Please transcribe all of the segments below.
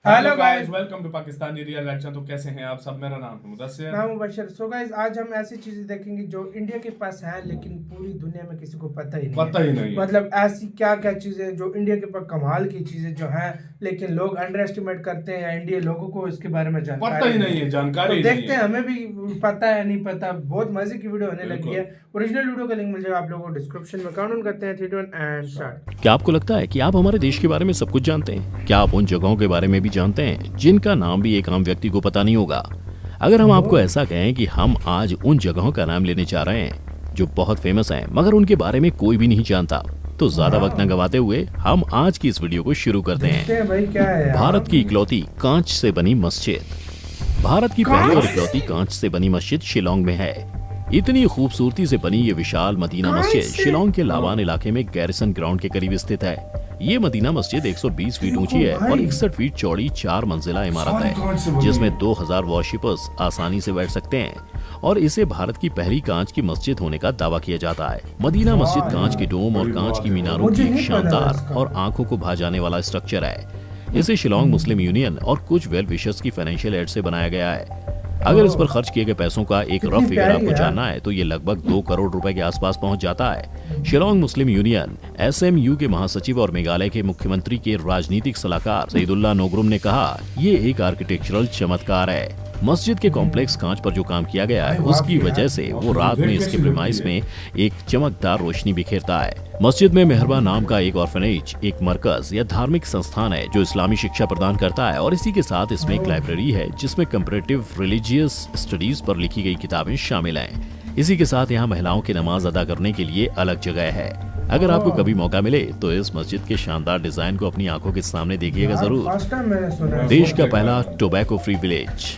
Hello guys, welcome to Pakistani real action. तो कैसे हैं आप सब? मेरा नाम है मुदस्सिर। नाम मुबशर। सो गाइस, आज हम ऐसी चीजें देखेंगे जो इंडिया के पास है लेकिन पूरी दुनिया में किसी को पता ही नहीं पता है। ही नहीं है। मतलब ऐसी क्या क्या चीजें जो इंडिया के पास कमाल की चीजें जो हैं लेकिन लोग अंडर एस्टिमेट करते हैं या इंडिया लोगों को इसके बारे में पता जानकारी ही नहीं है, जानकारी तो ही देखते नहीं हैं है। हमें भी पता है नहीं पता। बहुत मजे की वीडियो होने लगी बिल्कुल। है। ओरिजिनल वीडियो का लिंक मिल जाएगा आप लोगों को डिस्क्रिप्शन में। काउंट करते हैं 3 2 1 एंड स्टार्ट। क्या आपको लगता है कि आप हमारे देश के बारे में सब कुछ जानते हैं? क्या आप उन जगहों के बारे में भी जानते हैं जिनका नाम भी एक आम व्यक्ति को पता नहीं होगा? अगर हम आपको ऐसा कहें कि हम आज उन जगहों का नाम लेने जा रहे हैं जो बहुत फेमस हैं मगर उनके बारे में कोई भी नहीं जानता, तो ज्यादा वक्त न गवाते हुए हम आज की इस वीडियो को शुरू करते हैं। भाई क्या है यार? भारत की इकलौती कांच से बनी मस्जिद। भारत की पहली और इकलौती कांच से बनी मस्जिद शिलोंग में है। इतनी खूबसूरती से बनी ये विशाल मदीना मस्जिद शिलोंग के लावान इलाके में गैरिसन ग्राउंड के करीब स्थित है। ये मदीना मस्जिद 120 फीट ऊंची है और 61 फीट चौड़ी 4 मंजिला इमारत है जिसमें 2000 वॉरशिपर्स आसानी से बैठ सकते हैं और इसे भारत की पहली कांच की मस्जिद होने का दावा किया जाता है। मदीना मस्जिद कांच के डोम और कांच की मीनारों की एक शानदार और आंखों को भा जाने वाला स्ट्रक्चर है। इसे शिलोंग मुस्लिम यूनियन और कुछ वेल विशर्स की फाइनेंशियल एड से बनाया गया है। अगर इस पर खर्च किए गए पैसों का एक रफ फिगर आपको जानना है तो ये लगभग 2 करोड़ रुपए के आसपास पहुंच जाता है। शिलोंग मुस्लिम यूनियन SMU के महासचिव और मेघालय के मुख्यमंत्री के राजनीतिक सलाहकार सईदुल्लाह नोग्रुम ने कहा, ये एक आर्किटेक्चरल चमत्कार है। मस्जिद के कॉम्प्लेक्स कांच पर जो काम किया गया है उसकी वजह से वो रात में इसके प्रीमाइस में एक चमकदार रोशनी बिखेरता है। मस्जिद में मेहरबा नाम का एक ऑर्फनेज, एक मरकज या धार्मिक संस्थान है जो इस्लामी शिक्षा प्रदान करता है और इसी के साथ इसमें एक लाइब्रेरी है जिसमें कंपैरेटिव रिलीजियस स्टडीज पर लिखी गई किताबें शामिल हैं। इसी के साथ यहाँ महिलाओं की नमाज अदा करने के लिए अलग जगह है। अगर आपको कभी मौका मिले तो इस मस्जिद के शानदार डिजाइन को अपनी आंखों के सामने देखिएगा जरूर। देश का पहला टोबैको फ्री विलेज।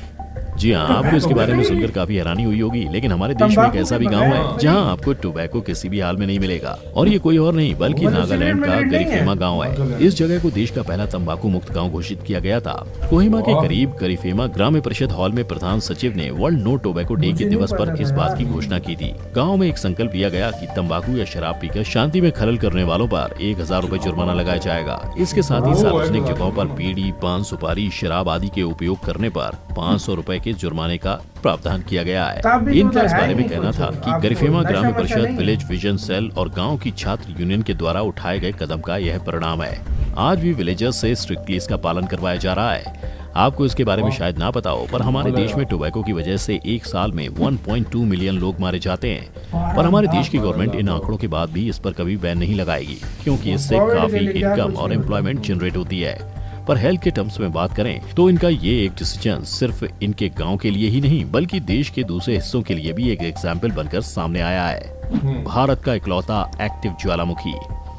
जी हाँ, आपको इसके बारे में सुनकर काफी हैरानी हुई होगी, लेकिन हमारे देश में एक ऐसा भी गांव है जहां आपको टोबैको किसी भी हाल में नहीं मिलेगा और ये कोई और नहीं बल्कि नागालैंड का गरिफेमा गांव है। इस जगह को देश का पहला तंबाकू मुक्त गांव घोषित किया गया था। कोहिमा के करीब गरिफेमा ग्राम्य परिषद हॉल में प्रधान सचिव ने वर्ल्ड नो टोबैको डे के दिवस पर इस बात की घोषणा की थी। गाँव में एक संकल्प लिया गया कि तंबाकू या शराब पीकर शांति में खलल करने वालों पर 1000 रुपए जुर्माना लगाया जाएगा। इसके साथ ही सार्वजनिक जगहों पर बीड़ी, पान, सुपारी, शराब आदि के उपयोग करने पर 500 रुपए के जुर्माने का प्रावधान किया गया है। इनका इस बारे में कहना था कि गरिफेमा ग्राम्य परिषद, विलेज विजन सेल और गांव की छात्र यूनियन के द्वारा उठाए गए कदम का यह परिणाम है। आज भी विलेजर्स से स्ट्रिक्टली इसका पालन करवाया जा रहा है। आपको इसके बारे में शायद ना पता हो, पर हमारे देश में टोबैको की वजह से एक साल में 1.2 मिलियन लोग मारे जाते हैं। पर हमारे देश की गवर्नमेंट इन आंकड़ों के बाद भी इस पर कभी बैन नहीं लगाएगी क्योंकि इससे काफी इनकम और एम्प्लॉयमेंट जनरेट होती है। पर हेल्थ के टर्म्स में बात करें तो इनका ये एक डिसीजन सिर्फ इनके गांव के लिए ही नहीं बल्कि देश के दूसरे हिस्सों के लिए भी एक एग्जाम्पल बनकर सामने आया है। भारत का इकलौता एक्टिव ज्वालामुखी।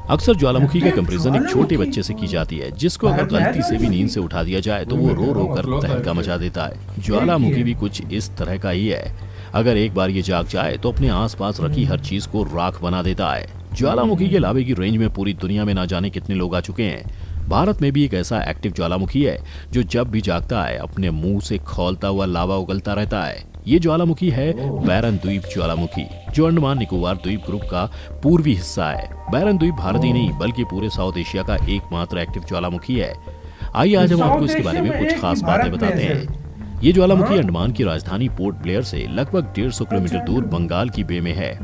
अक्सर ज्वालामुखी का कंपैरिजन एक छोटे बच्चे से की जाती है जिसको अगर गलती से भी नींद से उठा दिया जाए तो वो रो रो कर तहलका मचा देता है। ज्वालामुखी भी कुछ इस तरह का ही है। अगर एक बार ये जाग जाए तो अपने आसपास रखी हर चीज को राख बना देता है। ज्वालामुखी के लावे की रेंज में पूरी दुनिया में ना जाने कितने लोग आ चुके हैं। भारत में भी एक ऐसा एक्टिव ज्वालामुखी है जो जब भी जागता है अपने मुंह से खौलता हुआ लावा उगलता रहता है। ये ज्वालामुखी है बैरन द्वीप ज्वालामुखी जो अंडमान निकोबार द्वीप ग्रुप का पूर्वी हिस्सा है। बैरन द्वीप भारत ही नहीं बल्कि पूरे साउथ एशिया का एकमात्र एक्टिव ज्वालामुखी है। आइए आज हम आपको इसके बारे में कुछ खास बातें बताते हैं। ये ज्वालामुखी अंडमान की राजधानी पोर्ट ब्लेयर से लगभग 150 किलोमीटर दूर बंगाल की बे में है।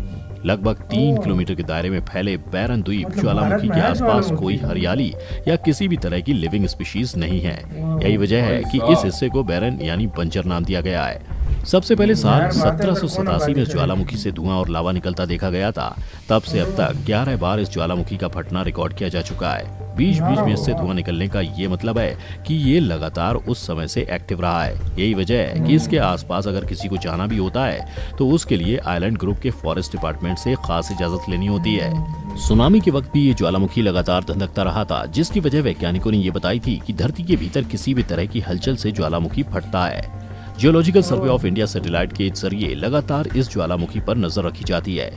लगभग 3 किलोमीटर के दायरे में फैले बैरन द्वीप ज्वालामुखी के आसपास कोई हरियाली या किसी भी तरह की लिविंग स्पीशीज नहीं है। यही वजह है कि इस हिस्से को बैरन यानी बंजर नाम दिया गया है। सबसे पहले साल 1787 में ज्वालामुखी से धुआं और लावा निकलता देखा गया था। तब से अब तक 11 बार इस ज्वालामुखी का फटना रिकॉर्ड किया जा चुका है। बीच बीच में इससे धुआं निकलने का ये मतलब है कि ये लगातार उस समय से एक्टिव रहा है। यही वजह है कि इसके आसपास अगर किसी को जाना भी होता है तो उसके लिए आइलैंड ग्रुप के फॉरेस्ट डिपार्टमेंट से खास इजाजत लेनी होती है। सुनामी के वक्त भी ये ज्वालामुखी लगातार धधकता रहा था जिसकी वजह वैज्ञानिकों ने ये बताई थी कि धरती के भीतर किसी भी तरह की हलचल से ज्वालामुखी फटता है। Geological survey of India satellite के जरिए लगातार इस ज्वालामुखी पर नजर रखी जाती है।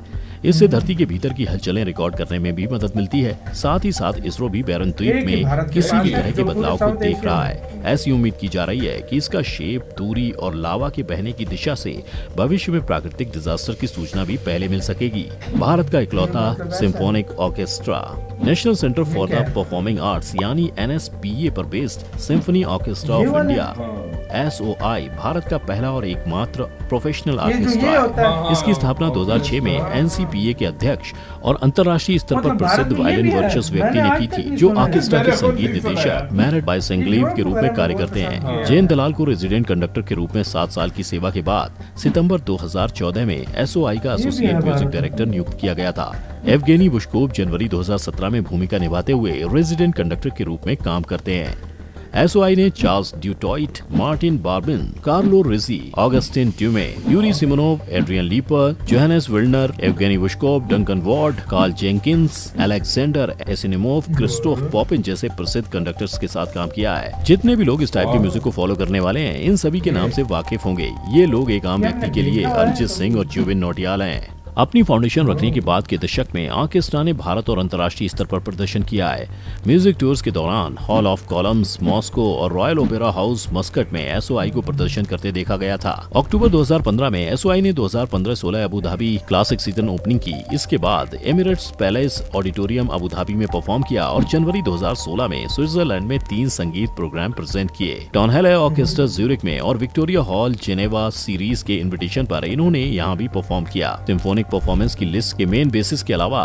इससे धरती के भीतर की हलचलें रिकॉर्ड करने में भी मदद मिलती है। साथ ही साथ इसरो भी बैरन द्वीप में किसी भी तरह के बदलाव को देख रहा है। ऐसी उम्मीद की जा रही है कि इसका शेप, दूरी और लावा के बहने की दिशा से भविष्य में प्राकृतिक डिजास्टर की सूचना भी पहले मिल सकेगी। भारत का इकलौता symphonic orchestra national centre for the performing arts यानी NSPA पर based symphony orchestra of India SOI Bharat का पहला और एकमात्र प्रोफेशनल ऑर्केस्ट्रा है। इसकी स्थापना 2006 में NCPA के अध्यक्ष और अंतर्राष्ट्रीय स्तर पर प्रसिद्ध वायलिन वर्चस्व व्यक्ति ने की थी, जो ऑर्केस्ट्रा के संगीत निदेशक मैनेड बाय संगलीव के रूप में कार्य करते हैं। जयंत दलाल को रेजिडेंट कंडक्टर के रूप में 7 साल की सेवा के बाद सितंबर 2014 में SOI का एसोसिएट म्यूजिक डायरेक्टर नियुक्त किया गया था। एवगेनी बुश्कोव जनवरी 2017 में भूमिका निभाते हुए रेजिडेंट कंडक्टर के रूप में काम करते हैं। SOI ने Charles Dutoit, Martyn Brabbins, Carlo Rizzi, Augustin Dumay, Yuri Simonov, Adrian Leaper, Johannes Wildner, Evgeny Bushkov, Duncan Ward, Karl Jenkins, Alexander Anissimov, Christoph Poppen जैसे प्रसिद्ध कंडक्टर्स के साथ काम किया है। जितने भी लोग इस टाइप के म्यूजिक को फॉलो करने वाले हैं, इन सभी के नाम से वाकिफ होंगे। ये लोग एक आम व्यक्ति के लिए अरिजीत सिंह और जुबिन नौटियाल हैं। अपनी फाउंडेशन रखने के बाद के दशक में ऑर्केस्ट्रा ने भारत और अंतर्राष्ट्रीय स्तर पर प्रदर्शन किया है। म्यूजिक टूर्स के दौरान हॉल ऑफ कॉलम्स, मॉस्को और रॉयल ओपेरा हाउस मस्कट में SOI को प्रदर्शन करते देखा गया था। अक्टूबर 2015 में SOI ने 2015-16 Abu Dhabi classic season opening की। इसके बाद Emirates palace auditorium Abu Dhabi में परफॉर्म किया और जनवरी 2016 में स्विट्जरलैंड में 3 संगीत प्रोग्राम प्रेजेंट किए। टॉनहेले ऑर्केस्ट्रा ज्यूरिक में और विक्टोरिया हॉल जेनेवा सीरीज के इन्विटेशन पर इन्होंने यहाँ भी परफॉर्म किया। सिम्फोनिक परफॉर्मेंस की लिस्ट के मेन बेसिस के अलावा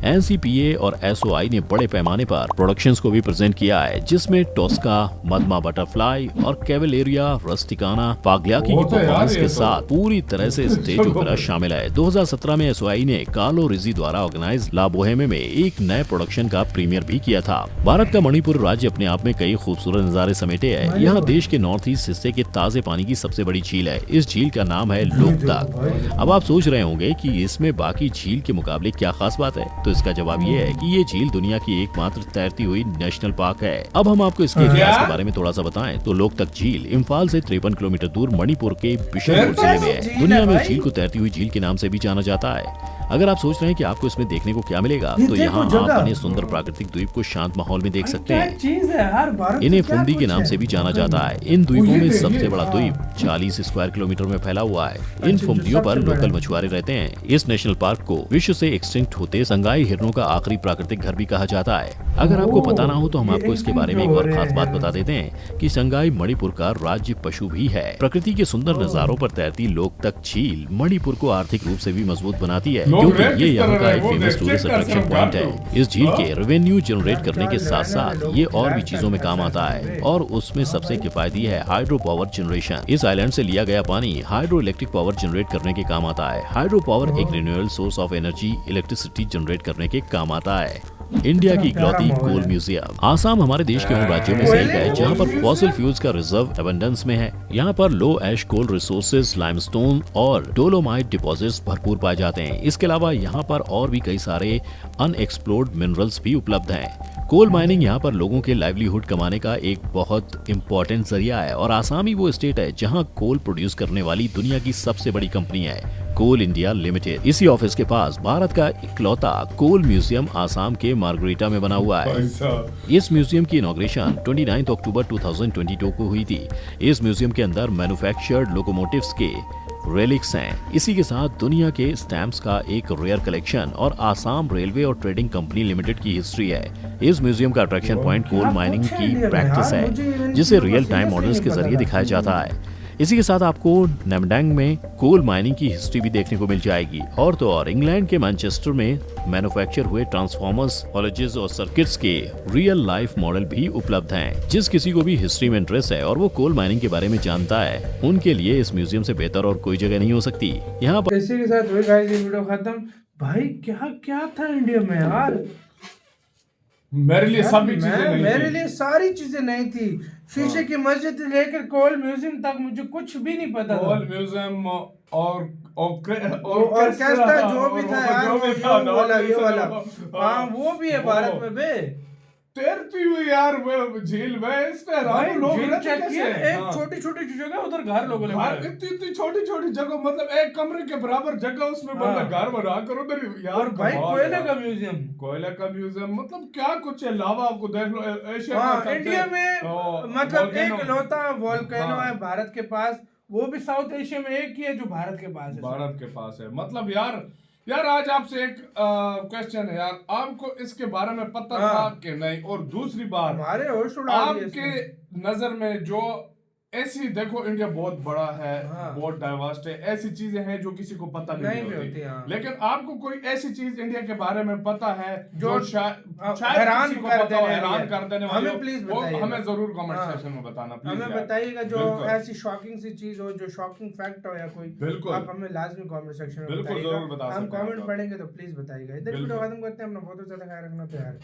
NCPA और SOI ने बड़े पैमाने पर प्रोडक्शंस को भी प्रेजेंट किया है, जिसमें टोस्का, मदमा बटरफ्लाई और कैवलेरिया रस्टिकाना पागलियाकी की परफॉर्मेंस के साथ पूरी तरह से स्टेज ओपेरा शामिल है। 2017 में SOI ने कार्लो रिजी द्वारा ऑर्गेनाइज ला बोहेमे में एक नए प्रोडक्शन का प्रीमियर भी किया था। भारत का मणिपुर राज्य अपने आप में कई खूबसूरत नजारे समेटे है। यहाँ देश के नॉर्थ ईस्ट हिस्से के ताजे पानी की सबसे बड़ी झील है। इस झील का नाम है लोकतक। अब आप सोच रहे होंगे कि इसमें बाकी झील के मुकाबले क्या खास बात है, तो इसका जवाब ये है कि ये झील दुनिया की एकमात्र तैरती हुई नेशनल पार्क है। अब हम आपको इसके इतिहास के बारे में थोड़ा सा बताएं तो लोकतक झील इम्फाल से 53 किलोमीटर दूर मणिपुर के बिशनपुर जिले में है। दुनिया में झील को तैरती हुई झील के नाम से भी जाना जाता है। अगर आप सोच रहे हैं कि आपको इसमें देखने को क्या मिलेगा, तो यहाँ आप अपने सुंदर प्राकृतिक द्वीप को शांत माहौल में देख सकते हैं। इन्हें फुंदी के नाम से भी जाना जाता है। इन द्वीपों में सबसे बड़ा द्वीप 40 स्क्वायर किलोमीटर में फैला हुआ है। इन फुंदियों पर लोकल मछुआरे रहते हैं। इस नेशनल पार्क को विश्व से एक्सटिंक्ट होते संगाई हिरणों का आखिरी प्राकृतिक घर भी कहा जाता है। अगर आपको पता ना हो तो हम आपको इसके बारे में एक और खास बात बता देते हैं कि संगाई मणिपुर का राज्य पशु भी है। प्रकृति के सुंदर नजारों पर तैरती लोकतक झील मणिपुर को आर्थिक रूप से भी मजबूत बनाती है, क्योंकि ये यहाँ का एक फेमस टूरिस्ट अट्रैक्शन पॉइंट है। इस झील के रेवेन्यू जनरेट करने के साथ साथ ये और भी चीजों में काम आता है, और उसमें सबसे किफायती है हाइड्रो पावर जनरेशन। इस आइलैंड से लिया गया पानी हाइड्रो इलेक्ट्रिक पावर जनरेट करने के काम आता है। हाइड्रो पावर एक renewable source of energy electricity generate करने के काम आता है। इंडिया की इकलौती कोल म्यूजियम। आसाम हमारे देश के उन राज्यों में से एक है जहां पर फॉसिल फ्यूल्स का रिजर्व एबंडेंस में है। यहां पर लो एश कोल रिसोर्सेज, लाइमस्टोन और डोलोमाइट डिपॉजिट्स भरपूर पाए जाते हैं। इसके अलावा यहां पर और भी कई सारे अनएक्सप्लोर्ड मिनरल्स भी उपलब्ध हैं। कोल माइनिंग यहाँ पर लोगों के लाइवलीहुड कमाने का एक बहुत इम्पोर्टेंट जरिया है, और आसाम ही वो स्टेट है जहाँ कोल प्रोड्यूस करने वाली दुनिया की सबसे बड़ी कंपनी है कोल इंडिया लिमिटेड। इसी ऑफिस के पास भारत का इकलौता कोल म्यूजियम आसाम के मार्गरीटा में बना हुआ है। इस म्यूजियम की इनॉग्रेशन 29 अक्टूबर 2022 को हुई थी। इस म्यूजियम के अंदर मैन्युफैक्चर्ड लोकोमोटिव्स के रेलिक्स हैं। इसी के साथ दुनिया के स्टैम्प्स का एक रेयर कलेक्शन और आसाम रेलवे और ट्रेडिंग कंपनी लिमिटेड की हिस्ट्री है। इस म्यूजियम का अट्रैक्शन पॉइंट कोल माइनिंग की प्रैक्टिस है, जिसे रियल टाइम मॉडल्स के जरिए दिखाया जाता है। इसी के साथ आपको नामडैंग में कोल माइनिंग की हिस्ट्री भी देखने को मिल जाएगी। और तो और इंग्लैंड के मैनचेस्टर में मैन्युफैक्चर हुए ट्रांसफॉर्मर्स, कॉलेजेस और सर्किट्स के रियल लाइफ मॉडल भी उपलब्ध हैं। जिस किसी को भी हिस्ट्री में इंटरेस्ट है और वो कोल माइनिंग के बारे में जानता है, उनके लिए इस म्यूजियम से बेहतर और कोई जगह नहीं हो सकती। यहाँ पर इसी के साथ गाइस ये वीडियो खत्म। भाई क्या क्या था इंडिया में यार, मेरे लिए सभी चीजें मेरे लिए सारी चीजें नहीं थी। शीशे की मस्जिद लेकर कोल म्यूजियम तक मुझे कुछ भी नहीं पता था। कोल म्यूजियम और ऑर्केस्ट्रा जो भी था यार, ये वाला हाँ वो भी है भारत में बे। तैरती हुई यार वो झील में, इस पे हैरान हूं, लोग झील रहते चेक कैसे किया, हैं? एक हाँ। छोटी छोटी जगह उधर घर लोगों ने घर बनाए। इतनी छोटी छोटी जगह, मतलब एक कमरे के बराबर जगह, उसमें बंदा हाँ। घर बना कर उधर यार। और भाई कमाल कोयले यार। का म्यूजियम। कोयले का म्यूजियम, मतलब क्या कुछ है, लावा आपको देख लो एशिया हाँ, में सबसे- इंडिया में ओ, मतलब एक volcano। इकलौता वोल्केनो हाँ। है भारत के पास, वो भी साउथ एशिया में एक ही है जो भारत के पास है। भारत के पास है, मतलब यार आज आपसे एक क्वेश्चन है यार, आपको इसके बारे में पता हाँ। था कि नहीं? और दूसरी बात, हमारे होश उड़ा दिए आपके इसने। नजर में जो ऐसी, देखो इंडिया बहुत बड़ा है, हाँ। बहुत डाइवर्स है, ऐसी चीजें हैं जो किसी को पता नहीं भी होती, होती, हाँ। लेकिन आपको कोई ऐसी चीज इंडिया के बारे में पता है जो जो शायद हैरान किसी को कर पता हो, देने हैरान वाली है। कर देने वाली हमें हो, प्लीज वो बताइएगा। हमें जरूर कमेंट हाँ। सेक्शन में बताना प्लीज हमें यार। बताइएगा जो बिल्कुल। ऐसी शॉकिंग सी चीज हो, जो शॉकिंग फैक्ट हो या कोई, बिल्कुल। आप हमें लाजमी कमेंट सेक्शन में बिल्कुल, बताइएगा। जरूर बता हम सकते हैं कमेंट आप। पढ़ेंगे तो प्लीज बताइएगा। इधर बिल्कुल। वीडियो खत्म करते हैं, अपना बहुत ज्यादा ख्याल रखना, तो यार।